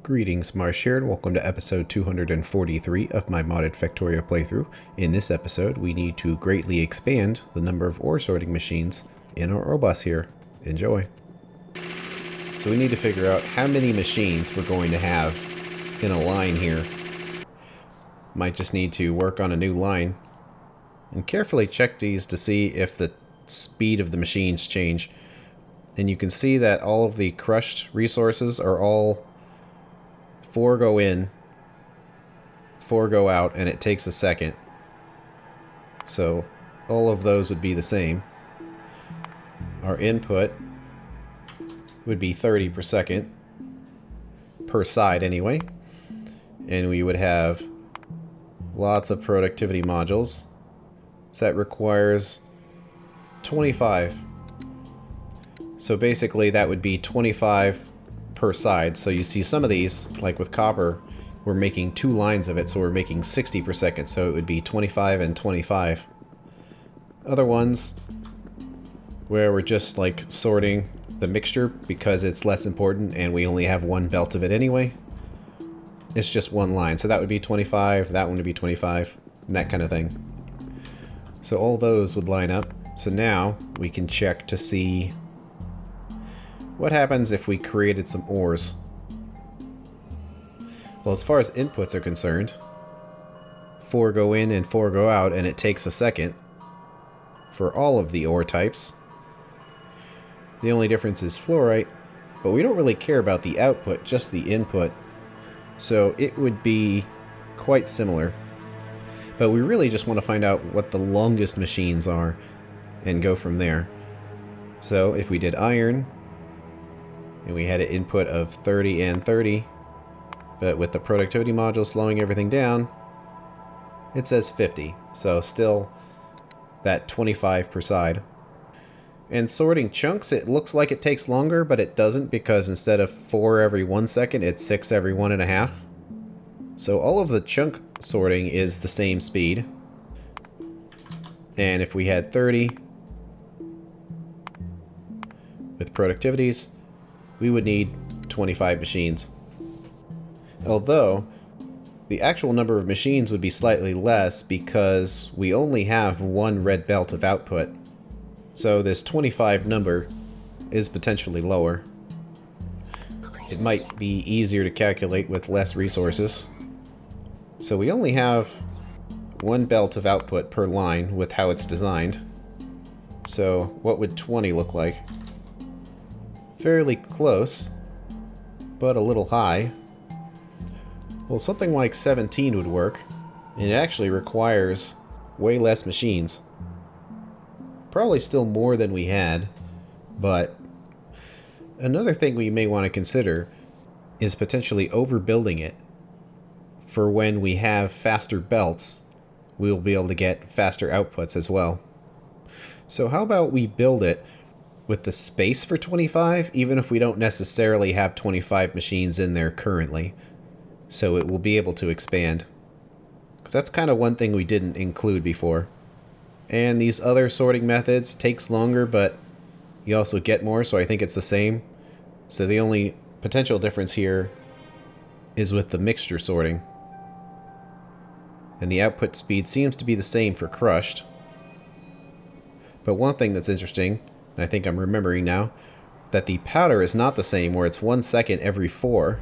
Greetings, Marsh here, and welcome to episode 243 of my modded Factorio playthrough. In this episode, we need to greatly expand the number of ore sorting machines in our ore bus here. Enjoy. So we need to figure out how many machines we're going to have in a line here. Might just need to work on a new line and carefully check these to see if the speed of the machines change. And you can see that all of the crushed resources are all 4 go in, 4 go out, and it takes a second. So all of those would be the same. Our input would be 30 per second, per side anyway. And we would have lots of productivity modules. So that requires 25. So basically that would be 25 per side. So you see some of these, like with copper, we're making 2 lines of it, so we're making 60 per second, so it would be 25 and 25. Other ones where we're just like sorting the mixture because it's less important and we only have 1 belt of it anyway, it's just 1 line. So that would be 25, that one would be 25, and that kind of thing. So all those would line up. So now we can check to see what happens if we created some ores. Well, as far as inputs are concerned, 4 go in and 4 go out, and it takes a second for all of the ore types. The only difference is fluorite, but we don't really care about the output, just the input. So it would be quite similar. But we really just want to find out what the longest machines are and go from there. So if we did iron, and we had an input of 30 and 30, but with the productivity module slowing everything down, it says 50. So still that 25 per side. And sorting chunks, it looks like it takes longer, but it doesn't, because instead of 4 every 1 second, it's 6 every 1.5. So all of the chunk sorting is the same speed. And if we had 30 with productivities, we would need 25 machines. Although, the actual number of machines would be slightly less because we only have 1 red belt of output. So this 25 number is potentially lower. It might be easier to calculate with less resources. So we only have 1 belt of output per line with how it's designed. So what would 20 look like? Fairly close, but a little high. Well, something like 17 would work, and it actually requires way less machines. Probably still more than we had, but another thing we may want to consider is potentially overbuilding it. For when we have faster belts, we'll be able to get faster outputs as well. So how about we build it with the space for 25, even if we don't necessarily have 25 machines in there currently. So it will be able to expand. Because that's kind of one thing we didn't include before. And these other sorting methods takes longer, but you also get more, so I think it's the same. So the only potential difference here is with the mixture sorting. And the output speed seems to be the same for crushed. But one thing that's interesting, I think I'm remembering now, that the powder is not the same, where it's 1 second every 4.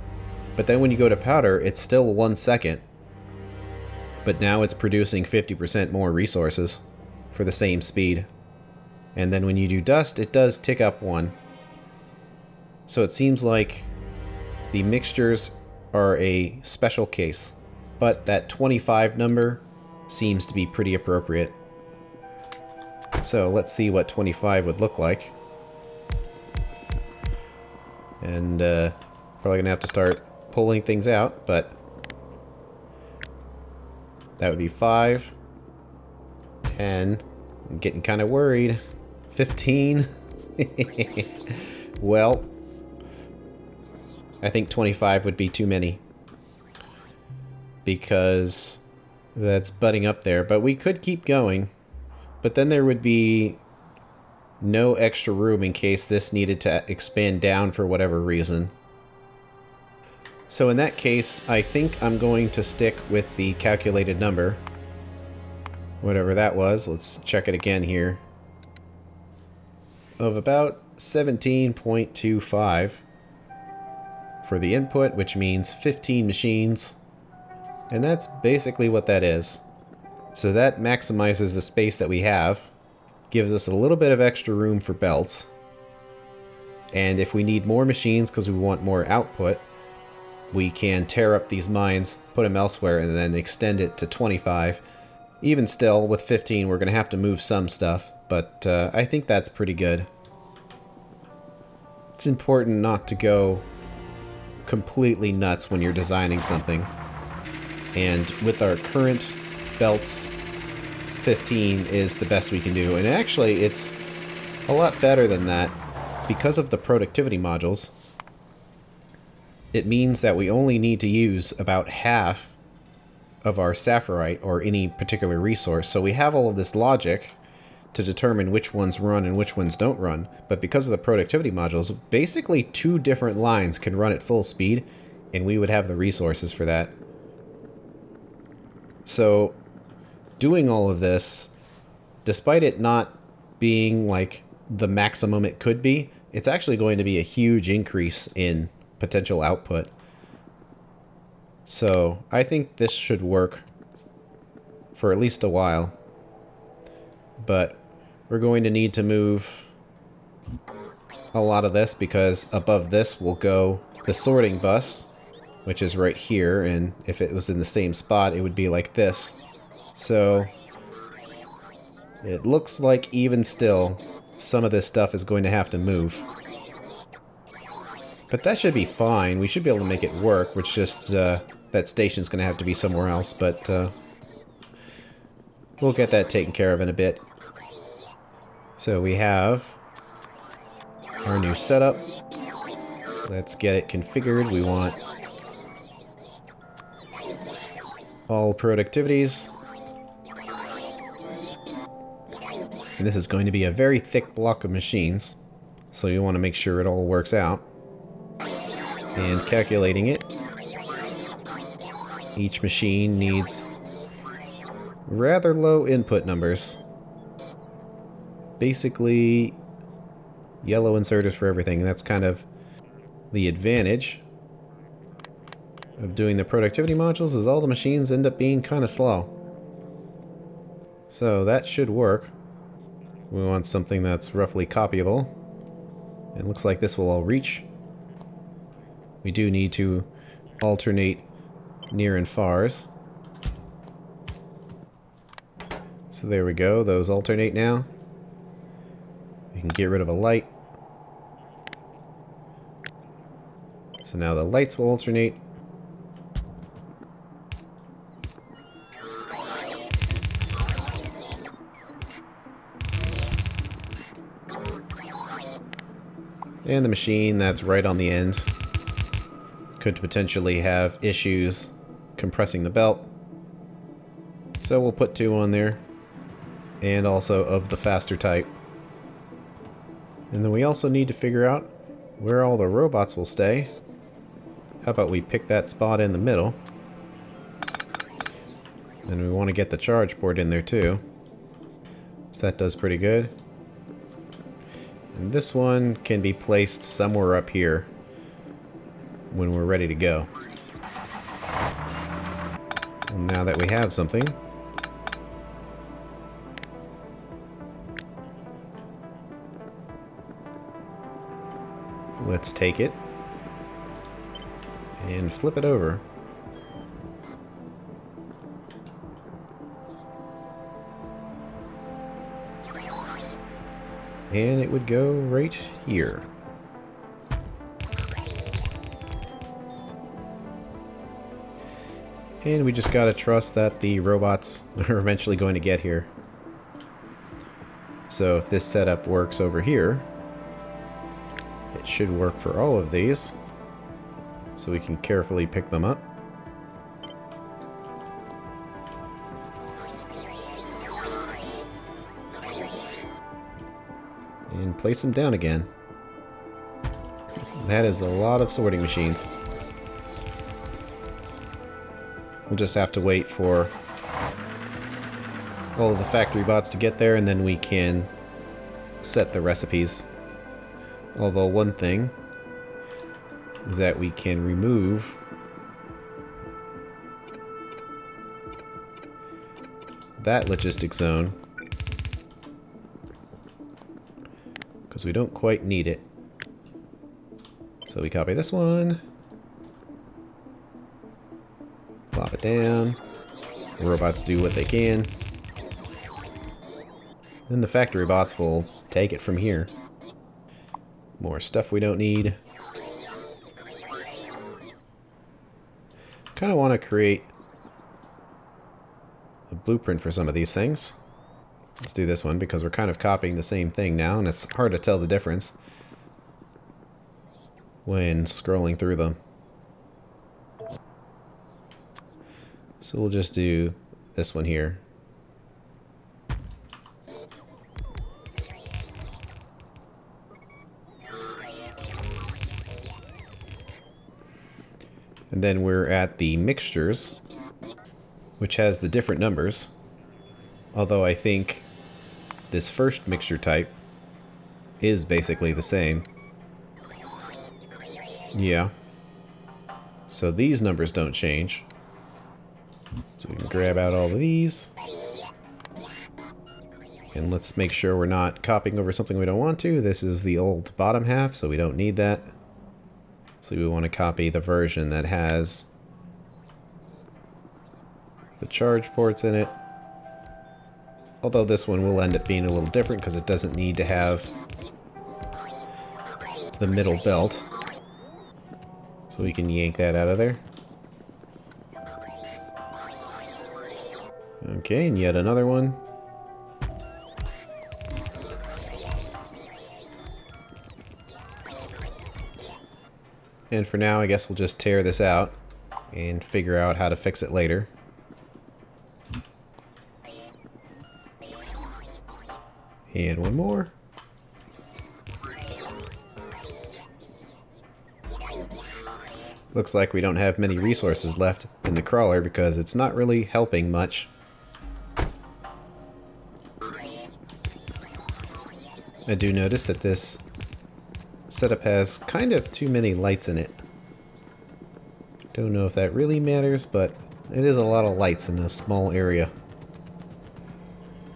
But then when you go to powder, it's still 1 second. But now it's producing 50% more resources for the same speed. And then when you do dust, it does tick up 1. So it seems like the mixtures are a special case. But that 25 number seems to be pretty appropriate. So let's see what 25 would look like. And probably gonna have to start pulling things out, but that would be 5, 10, I'm getting kind of worried, 15, well, I think 25 would be too many, because that's butting up there, but we could keep going. But then there would be no extra room in case this needed to expand down for whatever reason. So in that case, I think I'm going to stick with the calculated number. Whatever that was, let's check it again here. Of about 17.25 for the input, which means 15 machines. And that's basically what that is. So that maximizes the space that we have, gives us a little bit of extra room for belts. And if we need more machines because we want more output, we can tear up these mines, put them elsewhere, and then extend it to 25. Even still, with 15, we're going to have to move some stuff, but I think that's pretty good. It's important not to go completely nuts when you're designing something. And with our current belts, 15 is the best we can do. And actually, it's a lot better than that. Because of the productivity modules, it means that we only need to use about half of our saphirite or any particular resource. So we have all of this logic to determine which ones run and which ones don't run. But because of the productivity modules, basically 2 different lines can run at full speed, and we would have the resources for that. So doing all of this, despite it not being like the maximum it could be, it's actually going to be a huge increase in potential output. So I think this should work for at least a while. But we're going to need to move a lot of this because above this will go the sorting bus, which is right here, and if it was in the same spot, it would be like this. So it looks like even still, some of this stuff is going to have to move. But that should be fine. We should be able to make it work, which just, that station's going to have to be somewhere else, but we'll get that taken care of in a bit. So we have our new setup. Let's get it configured. We want all productivities. And this is going to be a very thick block of machines, so you want to make sure it all works out. And calculating it, each machine needs rather low input numbers. Basically, yellow inserters for everything. That's kind of the advantage of doing the productivity modules, is all the machines end up being kind of slow. So that should work. We want something that's roughly copyable. It looks like this will all reach. We do need to alternate near and fars. So there we go, those alternate now. We can get rid of a light. So now the lights will alternate. And the machine that's right on the end could potentially have issues compressing the belt. So we'll put 2 on there. And also of the faster type. And then we also need to figure out where all the robots will stay. How about we pick that spot in the middle? And we want to get the charge port in there too. So that does pretty good. And this one can be placed somewhere up here when we're ready to go. And now that we have something, let's take it and flip it over. And it would go right here. And we just gotta trust that the robots are eventually going to get here. So if this setup works over here, it should work for all of these. So we can carefully pick them up. And place them down again. That is a lot of sorting machines. We'll just have to wait for all of the factory bots to get there, and then we can set the recipes. Although one thing is that we can remove that logistic zone because we don't quite need it. So we copy this one, plop it down, the robots do what they can, then the factory bots will take it from here. More stuff we don't need. Kind of want to create a blueprint for some of these things. Let's do this one because we're kind of copying the same thing now, and it's hard to tell the difference when scrolling through them. So we'll just do this one here. And then we're at the mixtures, which has the different numbers. Although I think this first mixture type is basically the same. Yeah. So these numbers don't change. So we can grab out all of these. And let's make sure we're not copying over something we don't want to. This is the old bottom half, so we don't need that. So we want to copy the version that has the charge ports in it. Although this one will end up being a little different because it doesn't need to have the middle belt. So we can yank that out of there. Okay, and yet another one. And for now, I guess we'll just tear this out and figure out how to fix it later. And one more. Looks like we don't have many resources left in the crawler because it's not really helping much. I do notice that this setup has kind of too many lights in it. Don't know if that really matters, but it is a lot of lights in a small area.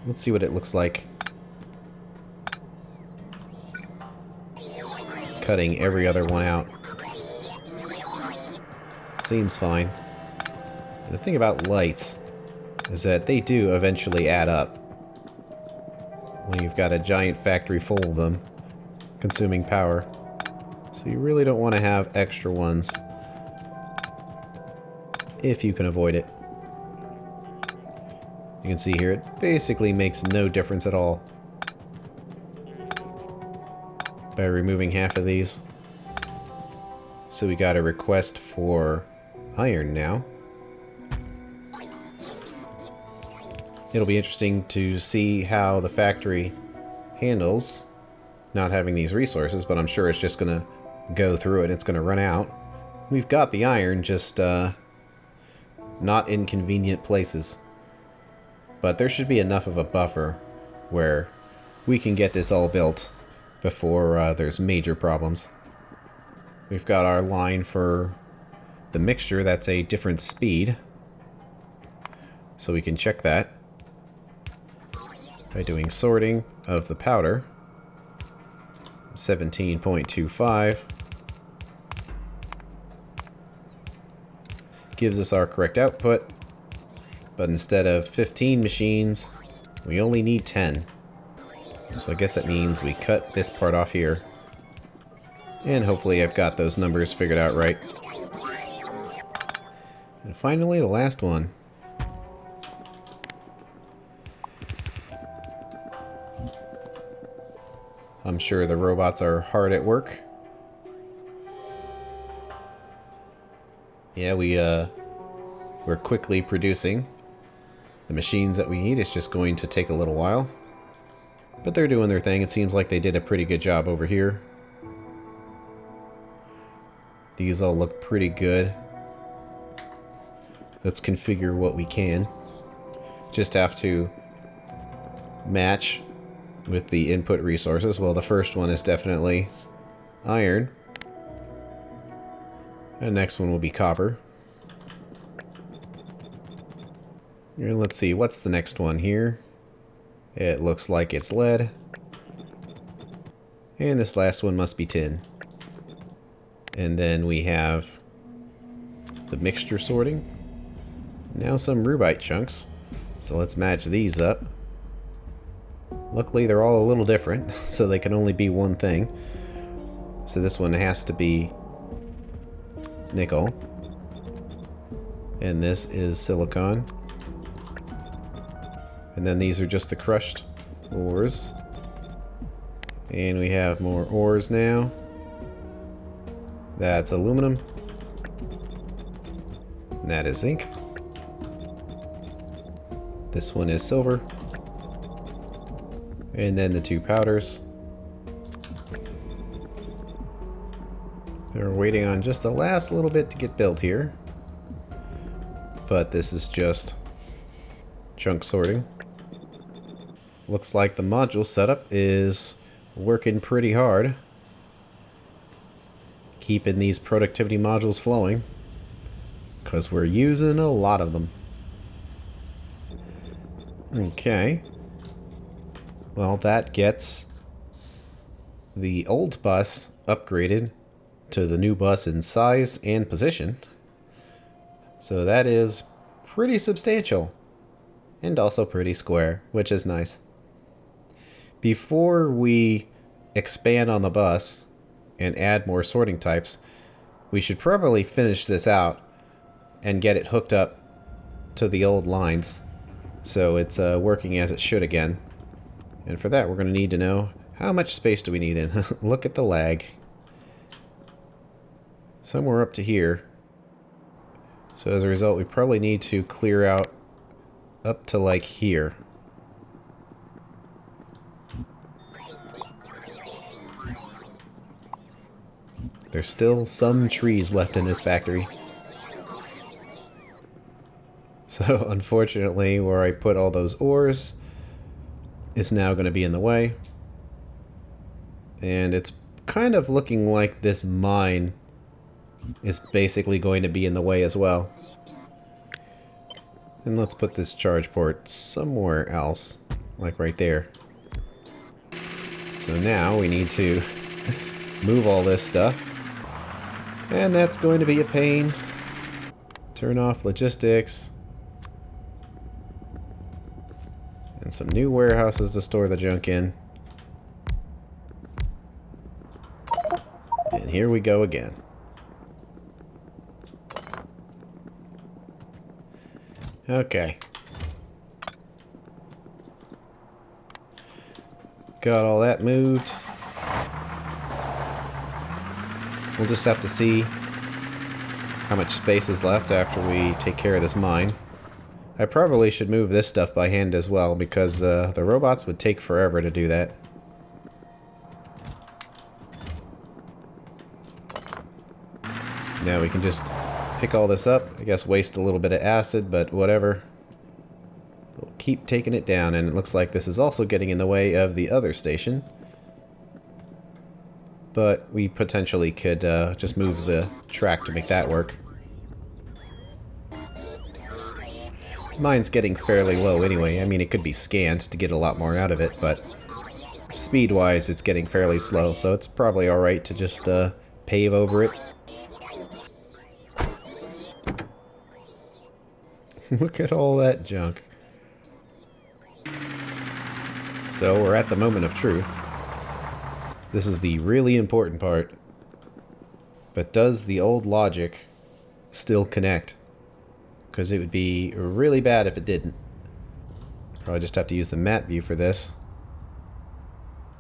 Let's see what it looks like. Cutting every other one out. Seems fine. And the thing about lights is that they do eventually add up. When you've got a giant factory full of them, consuming power. So you really don't want to have extra ones if you can avoid it. You can see here it basically makes no difference at all by removing half of these. So we got a request for iron now. It'll be interesting to see how the factory handles not having these resources, but I'm sure it's just gonna go through it. It's gonna run out. We've got the iron, just not in convenient places. But there should be enough of a buffer where we can get this all built before there's major problems. We've got our line for the mixture. That's a different speed, so we can check that by doing sorting of the powder. 17.25 gives us our correct output, but instead of 15 machines, we only need 10. So I guess that means we cut this part off here, and hopefully I've got those numbers figured out right. And finally, the last one. I'm sure the robots are hard at work. Yeah, we're quickly producing the machines that we need. It's just going to take a little while. But they're doing their thing. It seems like they did a pretty good job over here. These all look pretty good. Let's configure what we can. Just have to match with the input resources. Well, the first one is definitely iron. And next one will be copper. And let's see, what's the next one here? It looks like it's lead. And this last one must be tin. And then we have the mixture sorting. Now some rubite chunks. So let's match these up. Luckily they're all a little different, so they can only be one thing. So this one has to be nickel. And this is silicon. And then these are just the crushed ores. And we have more ores now. That's aluminum. And that is zinc. This one is silver. And then the two powders. They're waiting on just the last little bit to get built here. But this is just chunk sorting. Looks like the module setup is working pretty hard. Keeping these productivity modules flowing. Because we're using a lot of them. Okay. Well, that gets the old bus upgraded to the new bus in size and position. So that is pretty substantial. And also pretty square, which is nice. Before we expand on the bus and add more sorting types, we should probably finish this out and get it hooked up to the old lines so it's working as it should again. And for that we're going to need to know how much space do we need in. Look at the lag. Somewhere up to here. So as a result we probably need to clear out up to like here. There's still some trees left in this factory. So unfortunately where I put all those ores is now going to be in the way. And it's kind of looking like this mine is basically going to be in the way as well. And let's put this charge port somewhere else, like right there. So now we need to move all this stuff. And that's going to be a pain. Turn off logistics. And some new warehouses to store the junk in. And here we go again. Okay. Got all that moved. We'll just have to see how much space is left after we take care of this mine. I probably should move this stuff by hand as well, because the robots would take forever to do that. Now we can just pick all this up. I guess waste a little bit of acid, but whatever. We'll keep taking it down, and it looks like this is also getting in the way of the other station. But we potentially could just move the track to make that work. Mine's getting fairly low anyway. I mean, it could be scanned to get a lot more out of it, but speed-wise it's getting fairly slow, so it's probably alright to just pave over it. Look at all that junk. So we're at the moment of truth. This is the really important part. But does the old logic still connect? Because it would be really bad if it didn't. Probably just have to use the map view for this.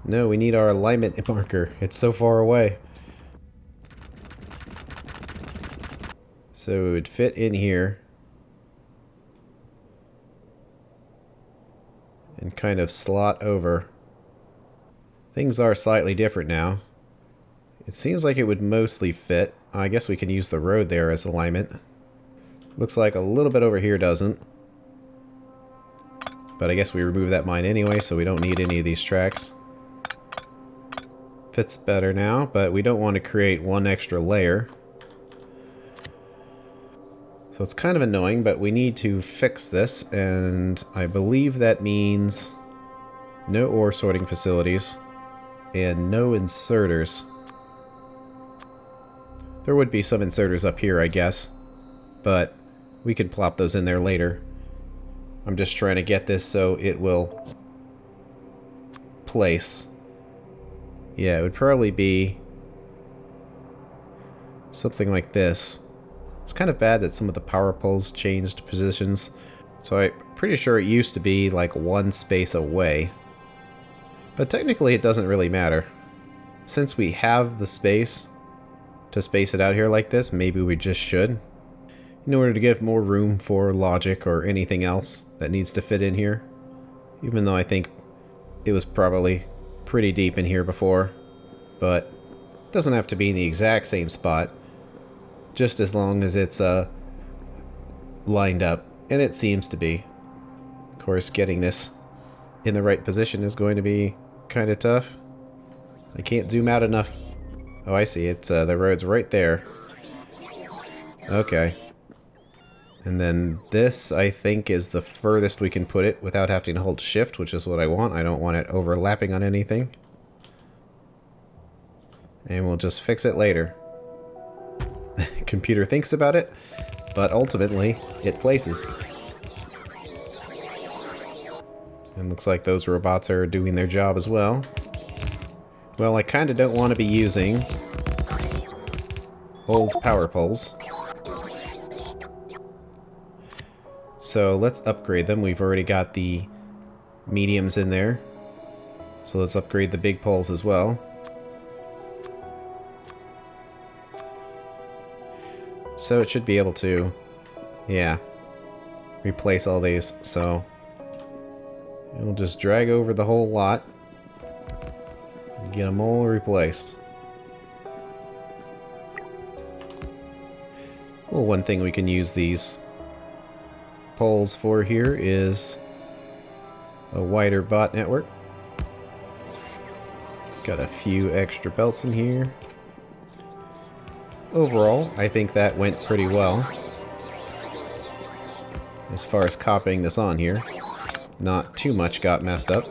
No, we need our alignment marker. It's so far away. So it would fit in here. And kind of slot over. Things are slightly different now. It seems like it would mostly fit. I guess we can use the road there as alignment. Looks like a little bit over here doesn't. But I guess we remove that mine anyway, so we don't need any of these tracks. Fits better now, but we don't want to create one extra layer. So it's kind of annoying, but we need to fix this, and I believe that means no ore sorting facilities and no inserters. There would be some inserters up here, I guess, but we could plop those in there later. I'm just trying to get this so it will place. Yeah, it would probably be something like this. It's kind of bad that some of the power poles changed positions. So I'm pretty sure it used to be like one space away. But technically it doesn't really matter. Since we have the space to space it out here like this, maybe we just should. In order to give more room for logic or anything else that needs to fit in here. Even though I think it was probably pretty deep in here before. But it doesn't have to be in the exact same spot. Just as long as it's lined up. And it seems to be. Of course, getting this in the right position is going to be kind of tough. I can't zoom out enough. Oh, I see. It's the road's right there. Okay. And then this, I think, is the furthest we can put it without having to hold shift, which is what I want. I don't want it overlapping on anything. And we'll just fix it later. Computer thinks about it, but ultimately, it places. And looks like those robots are doing their job as well. Well, I kind of don't want to be using old power poles. So let's upgrade them. We've already got the mediums in there. So let's upgrade the big poles as well. So it should be able to, yeah, replace all these. So we'll just drag over the whole lot and get them all replaced. Well, one thing we can use these poles for here is a wider bot network. Got a few extra belts in here. Overall, I think that went pretty well. As far as copying this on here, not too much got messed up.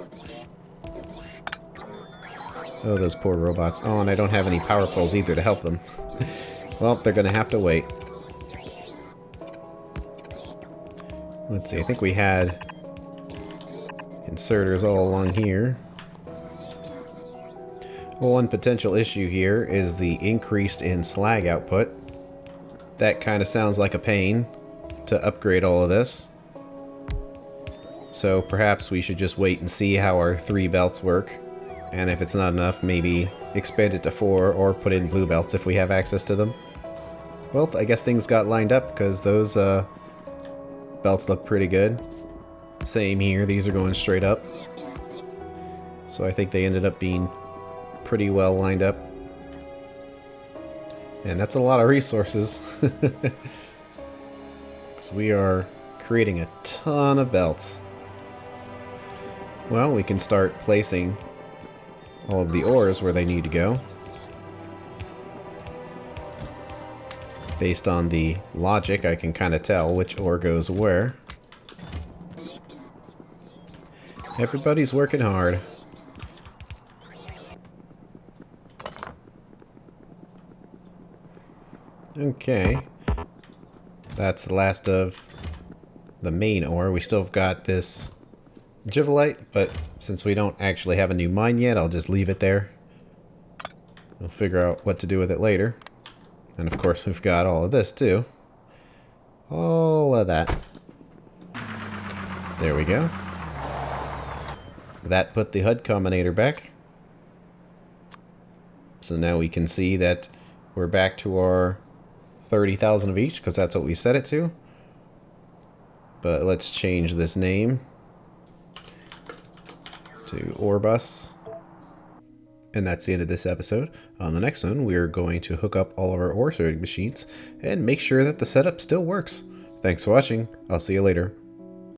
Oh, those poor robots. Oh, and I don't have any power poles either to help them. Well, they're gonna have to wait. Let's see, I think we had inserters all along here. Well, one potential issue here is the increased in slag output. That kind of sounds like a pain to upgrade all of this. So perhaps we should just wait and see how our 3 belts work. And if it's not enough, maybe expand it to 4 or put in blue belts if we have access to them. Well, I guess things got lined up because those belts look pretty good. Same here, these are going straight up. So I think they ended up being pretty well lined up. And that's a lot of resources. So we are creating a ton of belts. Well, we can start placing all of the ores where they need to go. Based on the logic, I can kind of tell which ore goes where. Everybody's working hard. Okay. That's the last of the main ore. We still have got this Jivelite, but since we don't actually have a new mine yet, I'll just leave it there. We'll figure out what to do with it later. And of course, we've got all of this too. All of that. There we go. That put the HUD combinator back. So now we can see that we're back to our 30,000 of each, because that's what we set it to. But let's change this name to Orbus. And that's the end of this episode. On the next one, we are going to hook up all of our ore sorting machines and make sure that the setup still works. Thanks for watching. I'll see you later.